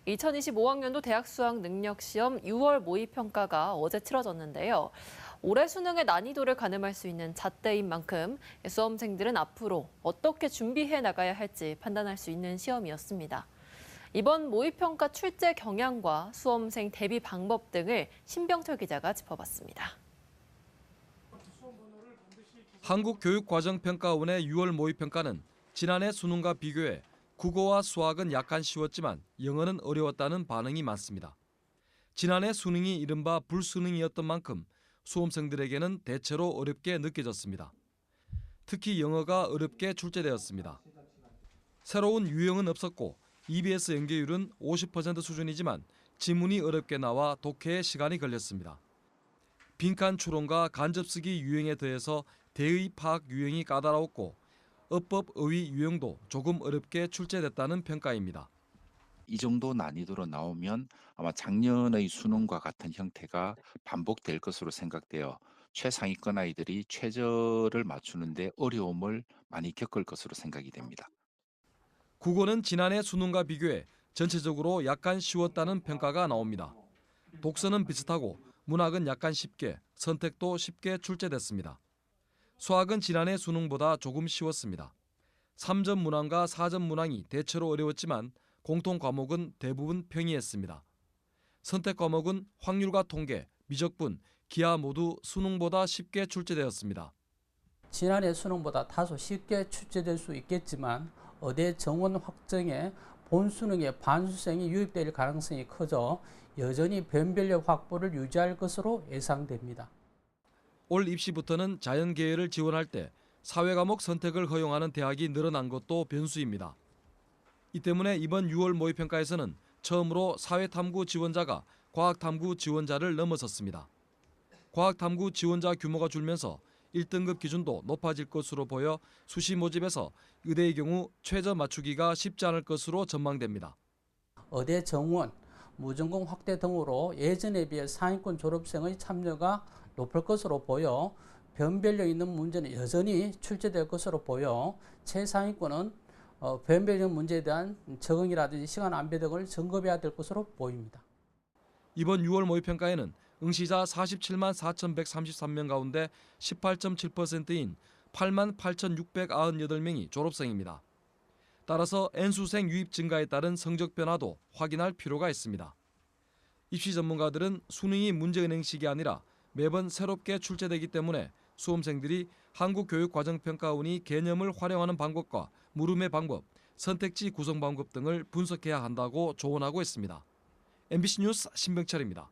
2025학년도 대학 수학 능력 시험 6월 모의 평가가 어제 치러졌는데요. 올해 수능의 난이도를 가늠할 수 있는 잣대인 만큼 수험생들은 앞으로 어떻게 준비해 나가야 할지 판단할 수 있는 시험이었습니다. 이번 모의 평가 출제 경향과 수험생 대비 방법 등을 신병철 기자가 짚어봤습니다. 한국교육과정평가원의 6월 모의 평가는 지난해 수능과 비교해 국어와 수학은 약간 쉬웠지만 영어는 어려웠다는 반응이 많습니다. 지난해 수능이 이른바 불수능이었던 만큼 수험생들에게는 대체로 어렵게 느껴졌습니다. 특히 영어가 어렵게 출제되었습니다. 새로운 유형은 없었고 EBS 연계율은 50% 수준이지만 지문이 어렵게 나와 독해에 시간이 걸렸습니다. 빈칸 추론과 간접쓰기 유형에 더해서 대의 파악 유형이 까다로웠고 어법 어휘 유형도 조금 어렵게 출제됐다는 평가입니다. 이 정도 난이도로 나오면 아마 작년의 수능과 같은 형태가 반복될 것으로 생각되어 최상위권 아이들이 최저를 맞추는데 어려움을 많이 겪을 것으로 생각이 됩니다. 국어는 지난해 수능과 비교해 전체적으로 약간 쉬웠다는 평가가 나옵니다. 독서는 비슷하고 문학은 약간 쉽게, 선택도 쉽게 출제됐습니다. 수학은 지난해 수능보다 조금 쉬웠습니다. 3점 문항과 4점 문항이 대체로 어려웠지만 공통 과목은 대부분 평이했습니다. 선택 과목은 확률과 통계, 미적분, 기하 모두 수능보다 쉽게 출제되었습니다. 지난해 수능보다 다소 쉽게 출제될 수 있겠지만 의대 정원 확정에 본 수능에 반수생이 유입될 가능성이 커져 여전히 변별력 확보를 유지할 것으로 예상됩니다. 올 입시부터는 자연계열을 지원할 때 사회과목 선택을 허용하는 대학이 늘어난 것도 변수입니다. 이 때문에 이번 6월 모의평가에서는 처음으로 사회탐구 지원자가 과학탐구 지원자를 넘어섰습니다. 과학탐구 지원자 규모가 줄면서 1등급 기준도 높아질 것으로 보여 수시 모집에서 의대의 경우 최저 맞추기가 쉽지 않을 것으로 전망됩니다. 의대 정원, 무전공 확대 등으로 예전에 비해 상위권 졸업생의 참여가 높을 것으로 보여 변별력 있는 문제는 여전히 출제될 것으로 보여 최상위권은 변별력 문제에 대한 적응이라든지 시간 안배 등을 점검해야 될 것으로 보입니다. 이번 6월 모의평가에는 응시자 47만 4,133명 가운데 18.7%인 8만 8,698명이 졸업생입니다. 따라서 N수생 유입 증가에 따른 성적 변화도 확인할 필요가 있습니다. 입시 전문가들은 수능이 문제은행식이 아니라 매번 새롭게 출제되기 때문에 수험생들이 한국교육과정평가원이 개념을 활용하는 방법과 물음의 방법, 선택지 구성 방법 등을 분석해야 한다고 조언하고 있습니다. MBC 뉴스 신병철입니다.